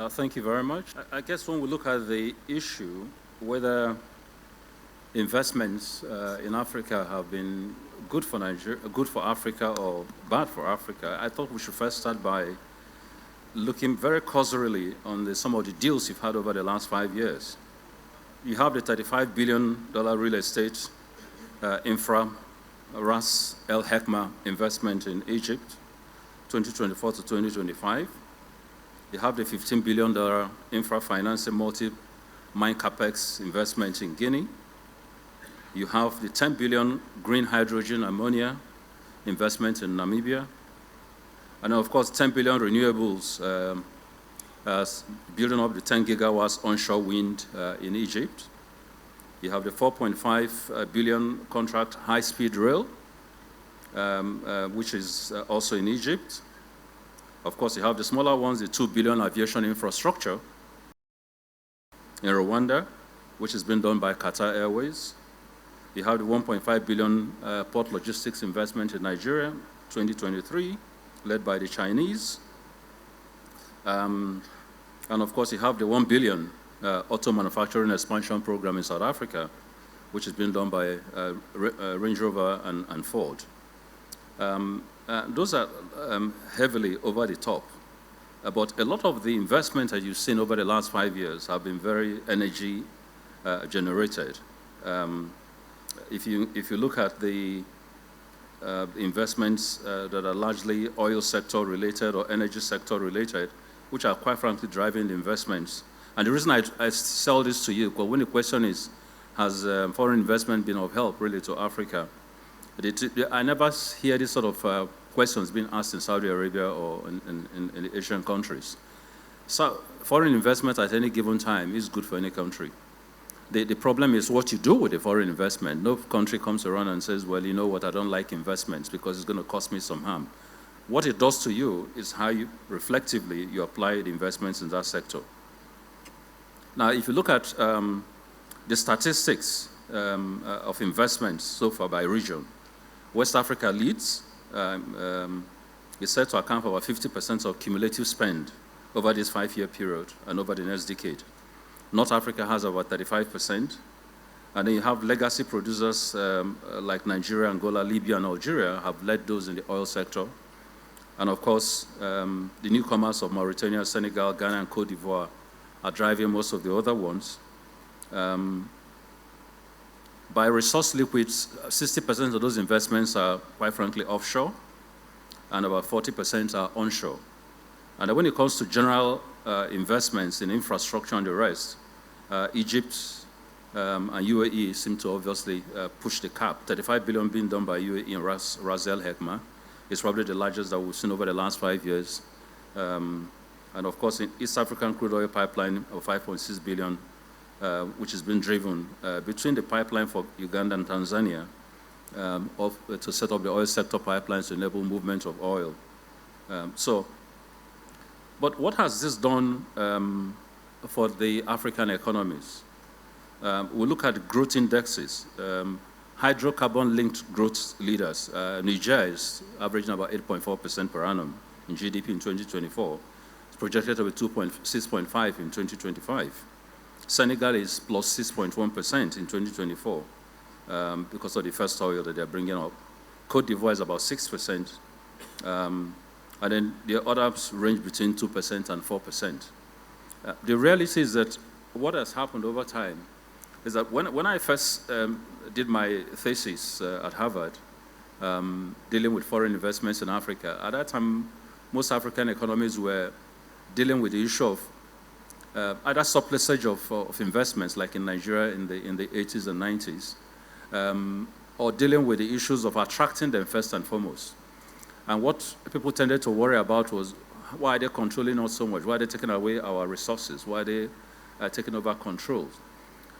Thank you very much. I guess when we look at the issue, whether investments in Africa have been good for Nigeria, good for Africa or bad for Africa, I thought we should first start by looking very cursorily on some of the deals you've had over the last 5 years. You have the $35 billion real estate infra Ras El Hekma investment in Egypt, 2024 to 2025. You have the $15 billion infra financing multi-mine capex investment in Guinea. You have the $10 billion green hydrogen ammonia investment in Namibia. And of course, $10 billion renewables, building up the 10 gigawatts onshore wind in Egypt. You have the $4.5 billion contract high-speed rail, which is also in Egypt. Of course, you have the smaller ones, the $2 billion aviation infrastructure in Rwanda, which has been done by Qatar Airways. You have the $1.5 billion port logistics investment in Nigeria, 2023, led by the Chinese. And of course, you have the $1 billion auto manufacturing expansion program in South Africa, which has been done by Range Rover and Ford. Those are heavily over the top. But a lot of the investment that you've seen over the last 5 years have been very energy generated. If you look at the investments that are largely oil sector related or energy sector related, which are quite frankly driving the investments. And the reason I sell this to you, because when the question is, has foreign investment been of help really to Africa? I never hear this sort of questions being asked in Saudi Arabia or in the Asian countries. So foreign investment at any given time is good for any country. The problem is what you do with the foreign investment. No country comes around and says, well, you know what, I don't like investments because it's going to cost me some harm. What it does to you is how you reflectively you apply the investments in that sector. Now, if you look at the statistics of investments so far by region, West Africa leads. It's said to account for about 50% of cumulative spend over this 5-year period and over the next decade. North Africa has about 35%. And then you have legacy producers like Nigeria, Angola, Libya, and Algeria have led those in the oil sector. And of course, the newcomers of Mauritania, Senegal, Ghana, and Cote d'Ivoire are driving most of the other ones. By resource liquids, 60% of those investments are, quite frankly, offshore, and about 40% are onshore. And when it comes to general investments in infrastructure and the rest, Egypt and UAE seem to obviously push the cap. $35 billion being done by UAE in Ras El Hekma is probably the largest that we've seen over the last 5 years. And of course, in East African crude oil pipeline of $5.6 billion, which has been driven between the pipeline for Uganda and Tanzania to set up the oil sector pipelines to enable movement of oil. But what has this done for the African economies? We look at growth indexes. Hydrocarbon-linked growth leaders. Niger is averaging about 8.4% per annum in GDP in 2024. It's projected to be 6.5 in 2025. Senegal is plus 6.1% in 2024 because of the first oil that they're bringing up. Cote d'Ivoire is about 6%. And then the others range between 2% and 4%. The reality is that what has happened over time is that when I first did my thesis at Harvard, dealing with foreign investments in Africa, at that time, most African economies were dealing with the issue of either surplusage of investments, like in Nigeria in the 80s and 90s, or dealing with the issues of attracting them first and foremost. And what people tended to worry about was, why are they controlling us so much? Why are they taking away our resources? Why are they taking over control?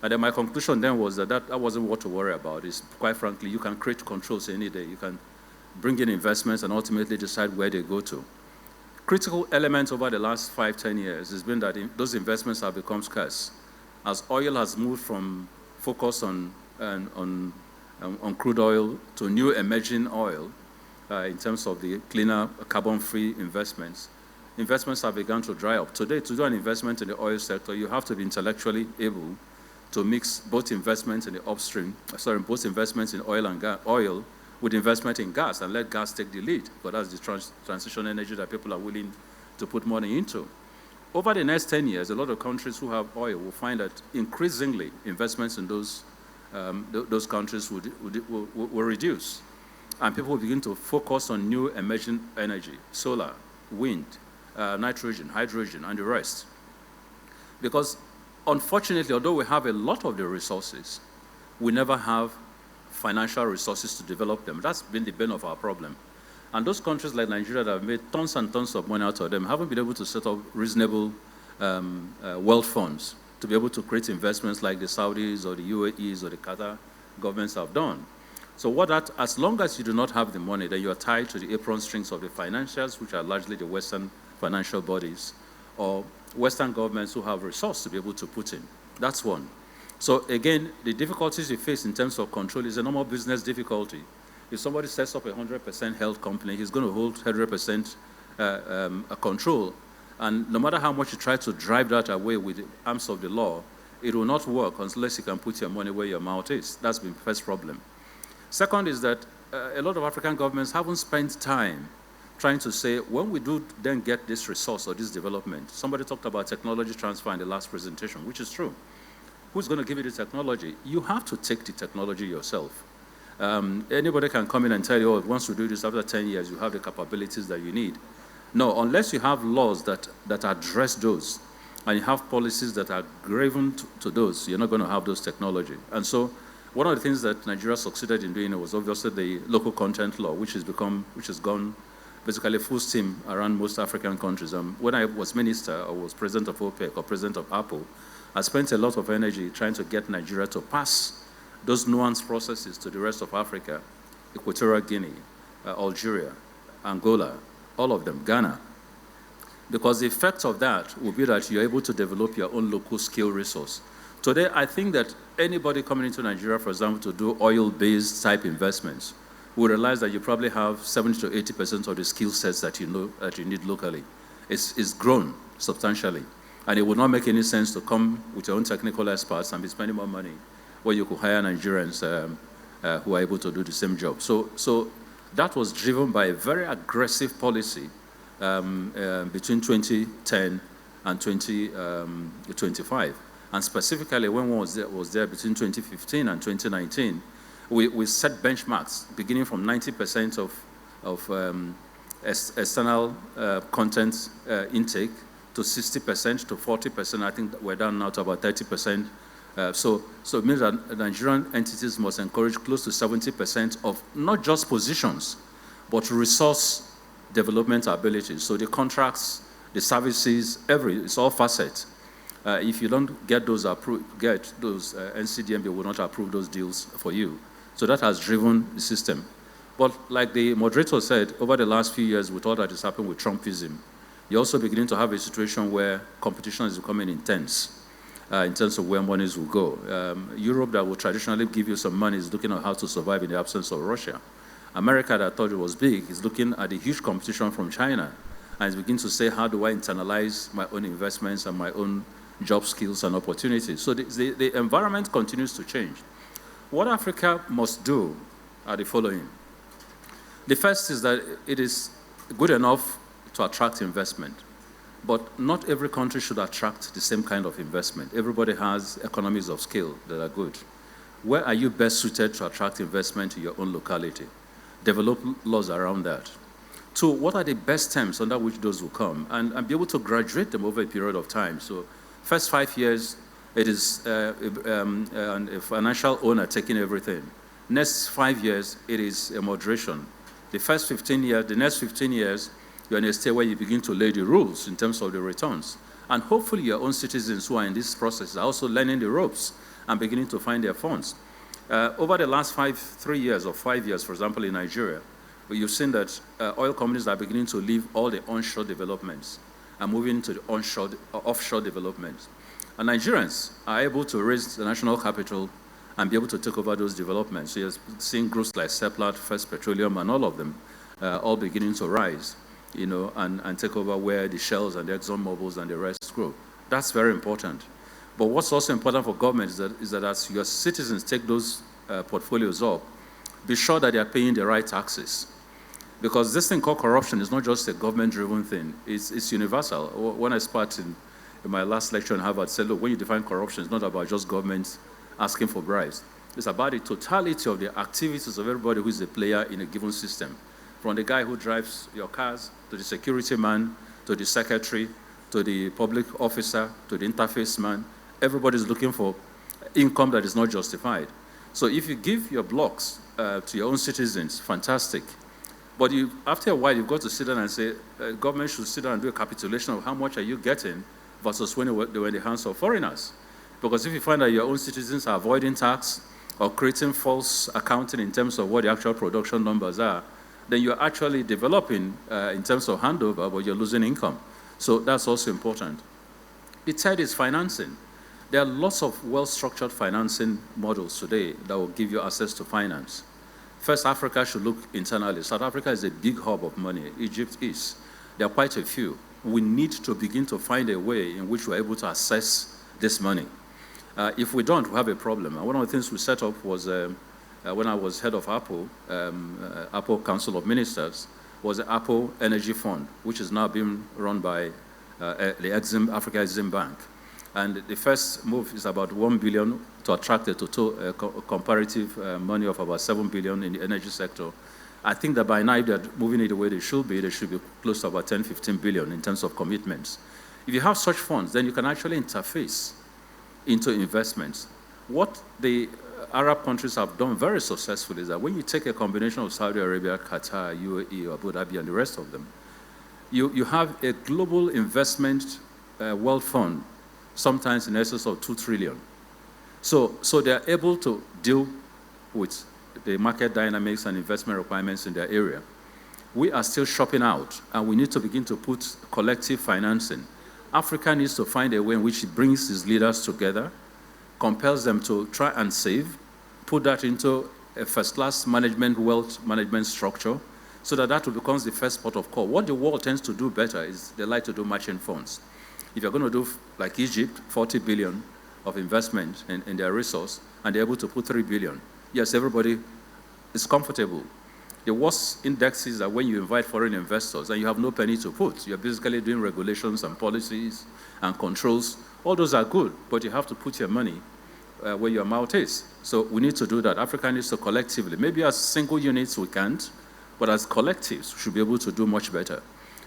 And then my conclusion then was that wasn't what to worry about. It's quite frankly, you can create controls any day. You can bring in investments and ultimately decide where they go to. Critical element over the last 5-10 years has been that those investments have become scarce. As oil has moved from focus on crude oil to new emerging oil in terms of the cleaner carbon-free investments, investments have begun to dry up. Today, to do an investment in the oil sector, you have to be intellectually able to mix both investments in the upstream, both investments in oil and oil with investment in gas, and let gas take the lead, because that's the transition energy that people are willing to put money into. Over the next 10 years, a lot of countries who have oil will find that increasingly investments in those countries will reduce. And people will begin to focus on new emerging energy, solar, wind, nitrogen, hydrogen, and the rest. Because unfortunately, although we have a lot of the resources, we never have financial resources to develop them. That's been the bane of our problem. And those countries like Nigeria that have made tons and tons of money out of them haven't been able to set up reasonable wealth funds to be able to create investments like the Saudis or the UAEs or the Qatar governments have done. So as long as you do not have the money, then you are tied to the apron strings of the financials, which are largely the Western financial bodies, or Western governments who have resources to be able to put in. That's one. So again, the difficulties you face in terms of control is a normal business difficulty. If somebody sets up a 100% health company, he's going to hold 100% control. And no matter how much you try to drive that away with the arms of the law, it will not work unless you can put your money where your mouth is. That's the first problem. Second is that a lot of African governments haven't spent time trying to say, when we do then get this resource or this development, somebody talked about technology transfer in the last presentation, which is true. Who's going to give you the technology? You have to take the technology yourself. Anybody can come in and tell you, oh, once you do this after 10 years, you have the capabilities that you need. No, unless you have laws that address those, and you have policies that are graven to those, you're not going to have those technology. And so one of the things that Nigeria succeeded in doing was obviously the local content law, which has gone basically full steam around most African countries. When I was minister, I was president of OPEC or president of Apple, I spent a lot of energy trying to get Nigeria to pass those nuanced processes to the rest of Africa, Equatorial Guinea, Algeria, Angola, all of them, Ghana. Because the effect of that will be that you're able to develop your own local skill resource. Today, I think that anybody coming into Nigeria, for example, to do oil-based type investments, will realize that you probably have 70 to 80% of the skill sets that you need locally. It's grown substantially. And it would not make any sense to come with your own technical experts and be spending more money where you could hire Nigerians who are able to do the same job. So that was driven by a very aggressive policy between 2010 and 2025. And specifically, when one was there between 2015 and 2019, we set benchmarks beginning from 90% of external content intake to 60% to 40%. I think we're down now to about 30%. So it means that Nigerian entities must encourage close to 70% of not just positions, but resource development abilities. So the contracts, the services, it's all facets. If you don't get those NCDMB will not approve those deals for you. So that has driven the system. But like the moderator said, over the last few years, with all that has happened with Trumpism, you're also beginning to have a situation where competition is becoming intense in terms of where monies will go. Europe, that would traditionally give you some money, is looking at how to survive in the absence of Russia. America, that thought it was big, is looking at the huge competition from China and is beginning to say, how do I internalize my own investments and my own job skills and opportunities? So the environment continues to change. What Africa must do are the following. The first is that it is good enough to attract investment, but not every country should attract the same kind of investment. Everybody has economies of scale that are good. Where are you best suited to attract investment to your own locality? Develop laws around that. Two, what are the best terms under which those will come? And be able to graduate them over a period of time. So first 5 years, it is a financial owner taking everything. Next 5 years, it is a moderation. The next 15 years, you're in a state where you begin to lay the rules in terms of the returns. And hopefully your own citizens who are in this process are also learning the ropes and beginning to find their funds. Over the last 3 years or 5 years, for example, in Nigeria, you've seen that oil companies are beginning to leave all the onshore developments and moving into the offshore developments. And Nigerians are able to raise the national capital and be able to take over those developments. So you're seeing groups like Seplat, First Petroleum, and all of them all beginning to rise. and take over where the Shells and the ExxonMobils and the rest grow. That's very important. But what's also important for government is that as your citizens take those portfolios up, be sure that they are paying the right taxes. Because this thing called corruption is not just a government-driven thing. It's universal. When I started in my last lecture in Harvard, I said, look, when you define corruption, it's not about just government asking for bribes. It's about the totality of the activities of everybody who is a player in a given system. From the guy who drives your cars, to the security man, to the secretary, to the public officer, to the interface man, everybody's looking for income that is not justified. So if you give your blocks to your own citizens, fantastic. But after a while, you've got to sit down and say, government should sit down and do a capitulation of how much are you getting versus when they were in the hands of foreigners. Because if you find that your own citizens are avoiding tax or creating false accounting in terms of what the actual production numbers are, then you're actually developing in terms of handover, but you're losing income. So that's also important. The third is financing. There are lots of well-structured financing models today that will give you access to finance. First, Africa should look internally. South Africa is a big hub of money. Egypt is. There are quite a few. We need to begin to find a way in which we're able to access this money. If we don't, we have a problem. And one of the things we set up was, when I was head of Apple, Apple Council of Ministers, was the Apple Energy Fund, which is now being run by the Africa Exim Bank. And the first move is about 1 billion to attract a total comparative money of about 7 billion in the energy sector. I think that by now, if they're moving it the way they should be close to about 10, 15 billion in terms of commitments. If you have such funds, then you can actually interface into investments. What the Arab countries have done very successfully is that when you take a combination of Saudi Arabia, Qatar, UAE, Abu Dhabi, and the rest of them, you have a global investment world fund, sometimes in excess of 2 trillion. So they're able to deal with the market dynamics and investment requirements in their area. We are still shopping out, and we need to begin to put collective financing. Africa needs to find a way in which it brings its leaders together, compels them to try and save, put that into a first-class management, wealth management structure, so that becomes the first port of call. What the world tends to do better is they like to do matching funds. If you're going to do, like Egypt, 40 billion of investment in their resource, and they're able to put 3 billion, yes, everybody is comfortable. The worst index is that when you invite foreign investors and you have no penny to put, you're basically doing regulations and policies and controls. All those are good, but you have to put your money where your mouth is. So we need to do that. Africa needs to collectively, maybe as single units we can't, but as collectives, we should be able to do much better.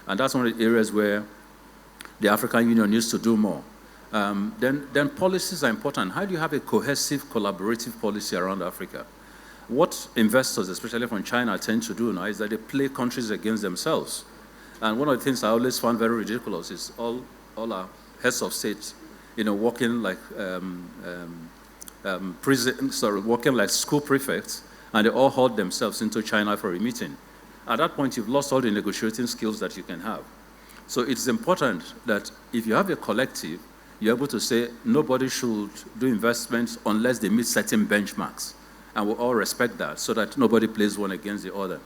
And that's one of the areas where the African Union needs to do more. Then policies are important. How do you have a cohesive, collaborative policy around Africa? What investors, especially from China, tend to do now is that they play countries against themselves. And one of the things I always found very ridiculous is all our heads of state, working like working like school prefects, and they all hauled themselves into China for a meeting. At that point, you've lost all the negotiating skills that you can have. So it's important that if you have a collective, you're able to say nobody should do investments unless they meet certain benchmarks. And we all respect that so that nobody plays one against the other.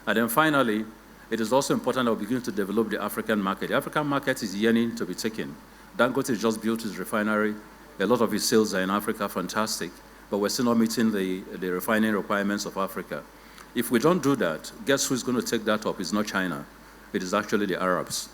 And then finally, it is also important that we begin to develop the African market. The African market is yearning to be taken. Dangote just built his refinery. A lot of his sales are in Africa, fantastic. But we're still not meeting the refining requirements of Africa. If we don't do that, guess who's going to take that up? It's not China. It is actually the Arabs.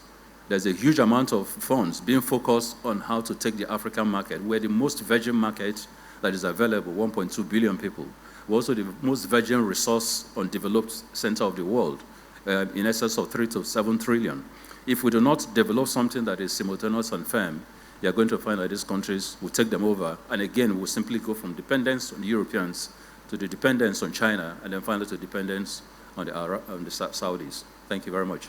There's a huge amount of funds being focused on how to take the African market. We're the most virgin market that is available, 1.2 billion people. We're also the most virgin resource undeveloped center of the world, in excess of 3 to 7 trillion. If we do not develop something that is simultaneous and firm, you're going to find that these countries will take them over. And again, we'll simply go from dependence on the Europeans to the dependence on China, and then finally to dependence on the Saudis. Thank you very much.